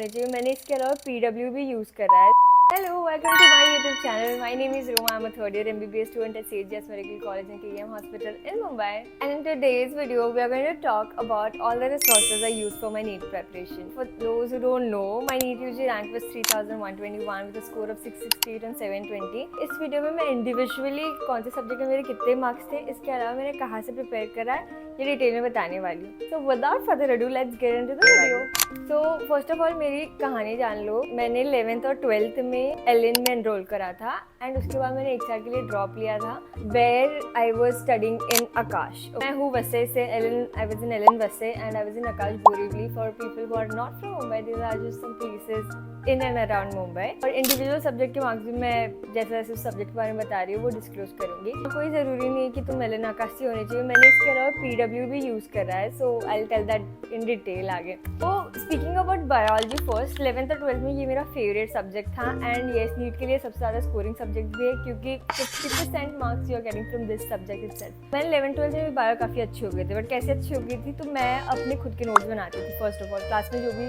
होने चाहिए। मैंने इसके अलावा PW भी यूज़ करा है। Hello, welcome to my YouTube channel. My name is Roma. I'm a third year MBBS student at St. Jas Medical College and KEM Hospital in Mumbai. And in today's video, we are going to talk about all the resources I use for my NEET preparation. For those who don't know, my NEET UG rank was 3121 with a score of 668 and 720. इस video में मैं individually कौन से subject में मेरे कितने marks थे, इसके अलावा मैंने कहाँ से प्रिपेयर करा है, ये डिटेल में बताने वाली हूँ। So without further ado, let's get into the video. So first of all, मेरी कहानी जान लो। मैंने 11th और 12th में LN में एनरोल करा था एंड उसके बाद मैंने एक साल के लिए ड्रॉप लिया था where I was studying in Aakash. मैं हूँ वसे से, आई वाज इन LN वसे and I was in Aakash Borivali. For people who are not from Mumbai, these are just some places in and around Mumbai. और इंडिविजुअल सब्जेक्ट के मार्क्स भी मैं जैसे जैसे उस सब्जेक्ट के बारे में बता रही हूँ वो डिस्क्लोज करूँगी। कोई ज़रूरी नहीं है कि तुम LN आकाश से होने चाहिए। मैंने इसके अलावा PW भी यूज़ करा है, so I will tell that in detail आगे। तो speaking about biology first, 11th और 12th में ये मेरा फेवरेट सब्जेक्ट था एंड ये नीट के लिए सबसे ज़्यादा स्कोरिंग सब्जेक्ट भी है क्योंकि 50% marks you are getting from this subject itself. मैंने 11th 12th में बायो काफ़ी अच्छी हो गई थी, बट कैसे अच्छी हो गई थी तो मैं अपने खुद के नोट्स बनाती थी। फर्स्ट ऑफ ऑल क्लास में जो भी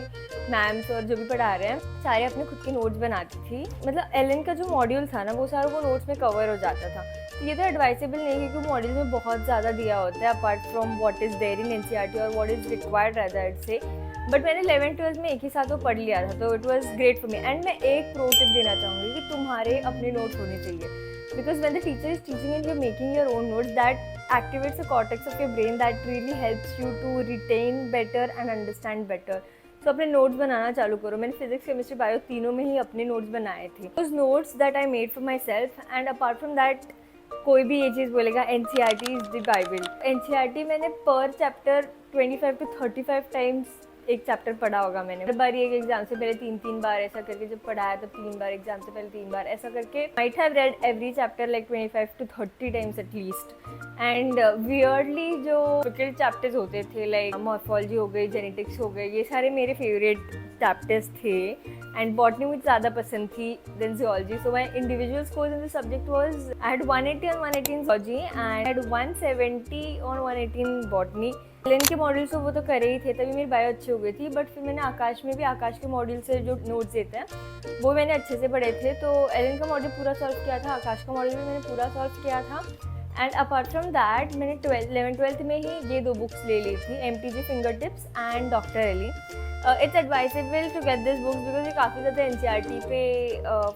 मैम्स और जो भी पढ़ा रहे हैं सारे अपने खुद के नोट्स बनाती थी। मतलब LN का जो मॉड्यूल था ना वो सारा वो नोट्स में कवर हो जाता था। तो ये तो एडवाइसेबल नहीं है क्योंकि मॉड्यूल में बहुत ज़्यादा दिया होता है apart from what is there in NCERT और व्हाट इज़ रिक्वायर्ड रेदर से। बट मैंने 11th 12th में एक ही साथ वो पढ़ लिया था, तो it was great for me. And मैं एक प्रो टिप देना चाहूँगी कि तुम्हारे अपने नोट्स होने चाहिए because when the teacher is teaching and you are making your own notes that activates the cortex of your brain that really helps you to retain better and understand better. तो अपने notes बनाना चालू करो। मैंने physics chemistry bio तीनों में ही अपने notes बनाए थे। Those notes that I made for myself and apart from that कोई भी ये चीज़ बोलेगा NCERT is the Bible. NCERT मैंने पर चैप्टर 25 to 35 टाइम्स एक चैप्टर पढ़ा होगा मैंने। हर बार एक एग्जाम से पहले 3 बार ऐसा करके जब पढ़ाया तब 3 बार, एग्जाम से पहले 3 बार ऐसा करके might have read every chapter like 25 to 30 times at least. And weirdly जो डिफिकल्ट चैप्टर्स होते थे लाइक मॉर्फोलॉजी हो गई, जेनेटिक्स हो गई, ये सारे मेरे फेवरेट चैप्टर्स थे एंड बॉटनी मुझे ज़्यादा पसंद थी then geology. So my individual scores in the subject was I had 180 on 180 in zoology and had 170 on 180 in botany. LN के मॉड्यूल्स तो वो तो करे ही थे, तभी मेरी बायो अच्छी हो गई थी। बट फिर मैंने आकाश में भी आकाश के मॉड्यूल से जो नोट्स देते हैं वो मैंने अच्छे से पढ़े थे। तो LN का मॉड्यूल पूरा सॉल्व किया था, आकाश का मॉड्यूल भी मैंने पूरा सॉल्व किया था। एंड अपार्ट फ्रॉम दैट मैंने 11th 12th में ही ये 2 बुक्स ले ली थी, MTG fingertips and doctor Ali. It's advisable to get this books because ये काफ़ी ज़्यादा NCERT पे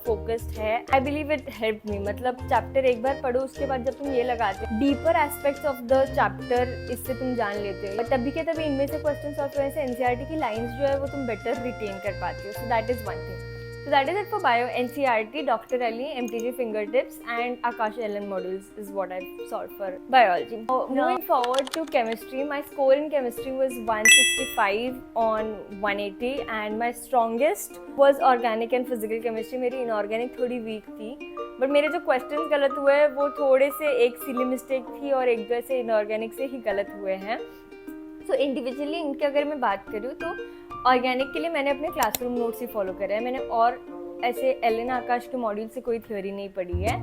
फोकस्ड है। I believe it help me. मतलब चैप्टर एक बार पढ़ो उसके बाद जब तुम ये लगाते हो deeper aspects of the chapter, इससे तुम जान लेते हो तभी के तभी इनमें से क्वेश्चन सॉल्व करने से NCERT की लाइन्स जो है वो तुम बेटर रिटेन कर पाती हो। सो that is one thing. So that is it for bio. NCERT, Dr. Ali, MTG fingertips and Akash LN modules is what I've solved for biology. Moving forward to chemistry, my score in chemistry was 165 on 180 and my strongest was organic and physical chemistry. मेरी inorganic थोड़ी weak थी but मेरे जो questions गलत हुए वो थोड़े से, एक silly mistake थी और एक जो ऐसे inorganic से ही गलत हुए हैं। So individually इनकी अगर मैं बात करूँ तो ऑर्गेनिक के लिए मैंने अपने क्लासरूम नोट्स ही फॉलो करे हैं। मैंने और ऐसे LN आकाश के मॉड्यूल से कोई थ्योरी नहीं पढ़ी है।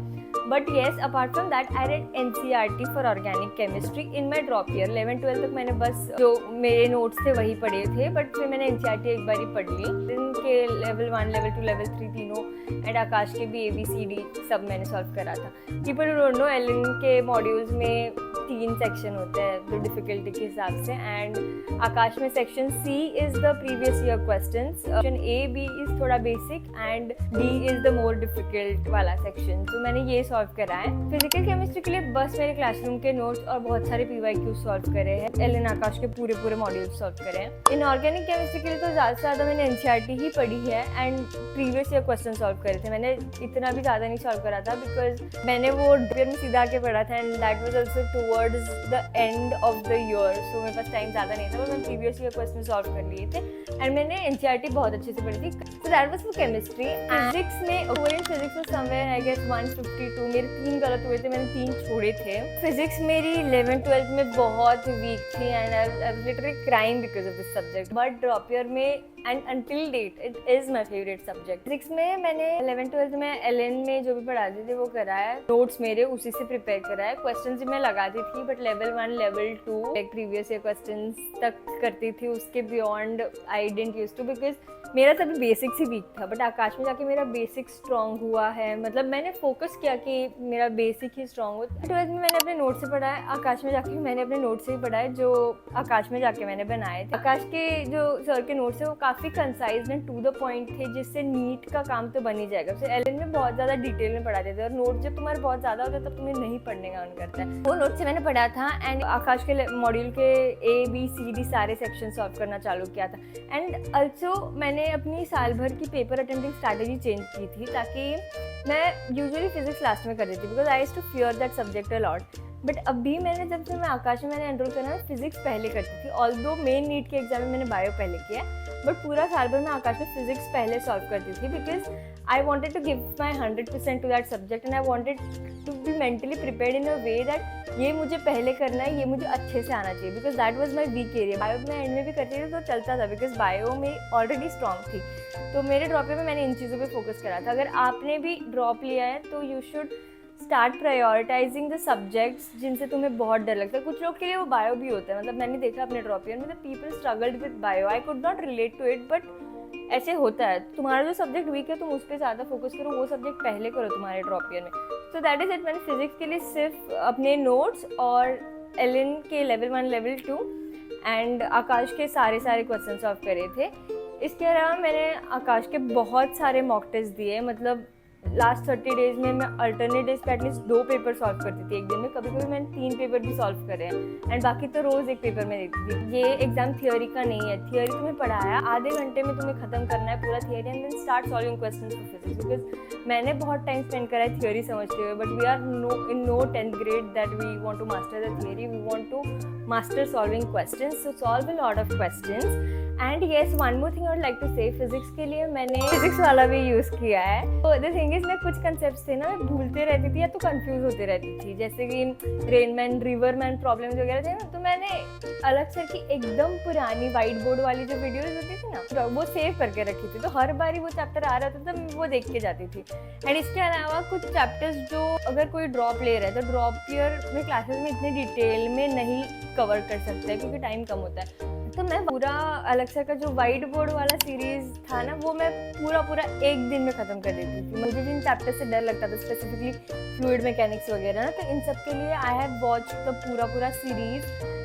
But yes apart from that I read NCERT for organic chemistry in my drop year. 11th 12th तक मैंने बस जो मेरे नोट्स थे वही पढ़े थे बट फिर मैंने NCERT एक बार ही पढ़ ली। इनके लेवल 1, लेवल 2, लेवल 3 तीनों एंड आकाश के भी ABCD सब मैंने सॉल्व करा था। People who don't know LN के मॉड्यूल्स में 3 सेक्शन होते हैं जो डिफिकल्टी के हिसाब से एंड आकाश में section C is the previous year questions, section A B is थोड़ा basic and D is the more difficult वाला सेक्शन। तो मैंने ये सॉल्व करा है। फिजिकल केमिस्ट्री के लिए बस मेरे क्लासरूम के नोट्स और बहुत सारे PYQ सॉल्व करे हैं। LN आकाश के पूरे मॉड्यूल सॉल्व करे हैं। इनऑर्गेनिक केमिस्ट्री के लिए तो ज़्यादा से ज़्यादा मैंने NCERT ही पढ़ी है and previous year question solve करे थे। मैंने इतना भी ज़्यादा नहीं सॉल्व करा था बिकॉज मैंने वो ईयर में सीधा के पढ़ा था and that was also towards the end of the year. So मेरे पास टाइम ज़्यादा नहीं था बट मैंने प्रीवियस ईयर क्वेश्चन सॉल्व कर लिए थे एंड मैंने NCERT बहुत अच्छे से पढ़ी थी। So that was for chemistry. Physics में ओवरऑल फिजिक्स में समवेयर आई गेस 152, मेरे 3 गलत हुए थे, मैंने 3 छोड़े थे। फिजिक्स मेरी 11th 12th में बहुत वीक थी and I was literally crying because of this subject but drop year में and until date it is my favourite subject. Physics में मैंने 11th 12th में LN में जो भी पढ़ाते थे वो करा है, नोट्स मेरे उसी से प्रिपेयर करा है, क्वेश्चन भी मैं लगाती भी थी, but level 1 level 2 like previous year questions तक करती थी, उसके beyond I didn't use to, because मेरा तभी बेसिक्स ही वीक था। बट आकाश में जाके मेरा बेसिक स्ट्रॉन्ग हुआ है, मतलब मैंने फोकस किया कि मेरा बेसिक ही स्ट्रॉन्ग हो। 12th में मैंने अपने नोट से पढ़ा है, आकाश में जाके मैंने अपने नोट से ही पढ़ा है, जो आकाश में जाके मैंने बनाए थे। आकाश के जो सर के नोट्स है वो काफ़ी concise and to the point थे, जिससे नीट का काम तो बन ही जाएगा। तो एलन में बहुत ज़्यादा डिटेल में पढ़ाते थे, और नोट जब तुम्हारे बहुत ज़्यादा होता है तब तुम्हें नहीं पढ़ने का मन करता है। वो नोट से मैंने पढ़ा था, एंड आकाश के मॉड्यूल के ABCD सारे सेक्शन सॉल्व करना चालू किया था। एंड ऑल्सो मैंने अपनी साल भर की पेपर अटेम्प्टिंग स्ट्रैटेजी चेंज की थी, ताकि मैं यूजुअली फिजिक्स लास्ट में कर देती, because I used to fear that subject a lot. But अभी मैंने जब से मैं आकाश में मैंने एनरोल करना फिजिक्स पहले करती थी, ऑल्दो मेन नीट के एग्जाम में मैंने बायो पहले किया, बट पूरा साल भर मैं आकाश में फिजिक्स पहले सॉल्व करती थी, because I wanted to give my 100% to that subject, and I wanted to be mentally prepared in a way that ये मुझे पहले करना है, ये मुझे अच्छे से आना चाहिए, because that was my weak area. Bio में एंड में भी करती थी तो चलता था, बिकॉज बायो में ऑलरेडी स्ट्रॉन्ग थी। तो मेरे ड्रॉप में मैंने इन चीज़ों पे फोकस करा था। अगर आपने भी ड्रॉप लिया है तो you should start prioritising the subjects जिनसे तुम्हें बहुत डर लगता है। कुछ लोग के लिए वो बायो भी होता है, मतलब मैंने देखा अपने ड्रॉप ईयर में, मतलब people struggled with bio, I could not relate to it, but ऐसे होता है। तुम्हारा जो सब्जेक्ट वीक है तुम उस पर ज़्यादा फोकस करो, वो सब्जेक्ट पहले करो तुम्हारे ड्रॉप ईयर में। सो दैट इज़ इट। मैंने फिजिक्स के लिए सिर्फ अपने नोट्स और एलन के लेवल 1 लेवल 2 एंड आकाश के सारे क्वेश्चन सॉल्व करे थे। इसके अलावा मैंने आकाश के बहुत सारे मॉक टेस्ट दिए, मतलब लास्ट 30 डेज में मैं अल्टरनेट डेज पे एटलीस्ट 2 पेपर सॉल्व करती थी एक दिन में, कभी कभी मैंने 3 पेपर भी सॉल्व करे हैं, एंड बाकी तो रोज़ एक पेपर में देती थी। ये एग्जाम थियोरी का नहीं है, थियोरी तुम्हें पढ़ाया आधे घंटे में तुम्हें खत्म करना है पूरा theory, and then start solving questions for physics, because मैंने बहुत टाइम स्पेंड करा है थियोरी समझते हुए, but we are in no 10th grade that we want to master the theory, we want to master solving questions, so solve a lot of questions. And yes, one more thing I would like to say, physics के लिए मैंने physics वाला भी use किया है। तो the thing is मैं कुछ कंसेप्ट थे ना मैं भूलते रहती थी या तो कंफ्यूज होते रहती थी, जैसे कि रेनमैन रिवरमैन प्रॉब्लम्स वगैरह थे ना, तो मैंने अलग से की एकदम पुरानी वाइट बोर्ड वाली जो वीडियोज होती थी ना वो सेव करके रखी थी, तो हर बारी वो चैप्टर आ रहा था तो मैं वो देख के जाती थी। एंड इसके अलावा कुछ चैप्टर्स जो अगर कोई ड्रॉप ले रहा है तो ड्रॉप ईयर में क्लासेस में इतने डिटेल में नहीं कवर कर सकते क्योंकि टाइम कम होता है, तो मैं पूरा अलेक्सा का जो वाइट बोर्ड वाला सीरीज था ना वो मैं पूरा एक दिन में ख़त्म कर देती थी। मुझे जिन चैप्टर से डर लगता था स्पेसिफिकली फ्लूइड मैकेनिक्स वगैरह ना, तो इन सब के लिए आई हैव वॉच द पूरा series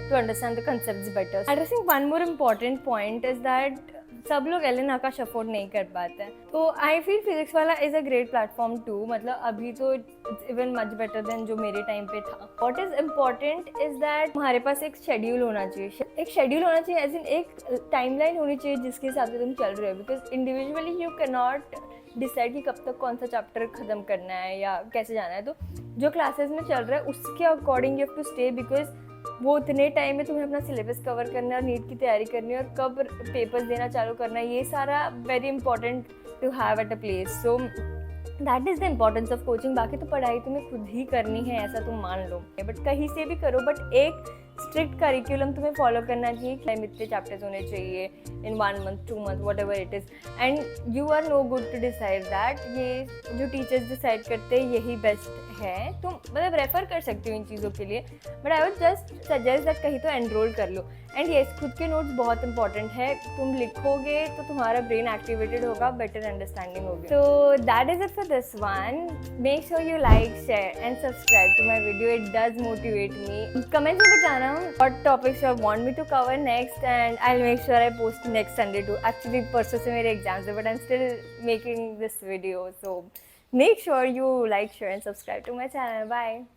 to understand the concepts better. I think one more important point is that सब लोग एलन आकाश अफोर्ड नहीं कर पाते हैं, तो आई फील फिजिक्स वाला is a great platform to, मतलब अभी तो it's even much better than जो मेरे टाइम पे था। What is important is that तुम्हारे पास एक शेड्यूल होना चाहिए, एक शेड्यूल होना चाहिए एज इन एक टाइमलाइन होनी चाहिए जिसके हिसाब से तुम चल रहे हो, because individually you can not decide कि कब तक कौन सा चैप्टर ख़त्म करना है या कैसे जाना है। तो जो क्लासेस में चल रहा है उसके according you have to stay, because वो उतने टाइम में तुम्हें अपना सिलेबस कवर करना है और नीट की तैयारी करनी है और कब पेपर्स देना चालू करना है, ये सारा very important to have at a place. So that is the importance of coaching. बाकी तो पढ़ाई तुम्हें खुद ही करनी है ऐसा तुम मान लो, बट कहीं से भी करो, बट एक स्ट्रिक्ट करिकुलम तुम्हें फॉलो करना चाहिए कि इतने चैप्टर्स होने चाहिए in 1 month 2 month whatever it is, and you are no good to decide that ये जो टीचर्स डिसाइड करते हैं यही बेस्ट है। तुम मतलब रेफर कर सकते हो इन चीज़ों के लिए, but I would just suggest that कहीं तो एनरोल कर लो। एंड येस, खुद के नोट्स बहुत इंपॉर्टेंट है, तुम लिखोगे तो तुम्हारा ब्रेन एक्टिवेटेड होगा, बेटर अंडरस्टैंडिंग होगी। तो that is it for this one. Make sure you like share and subscribe to my video, it does motivate me. Comments में बताना what topics you want me to cover next, and I'll make sure I post next Sunday too. Actually परसों से मेरे exams है, but I'm still making this video, so make sure you like, share and subscribe to my channel. Bye.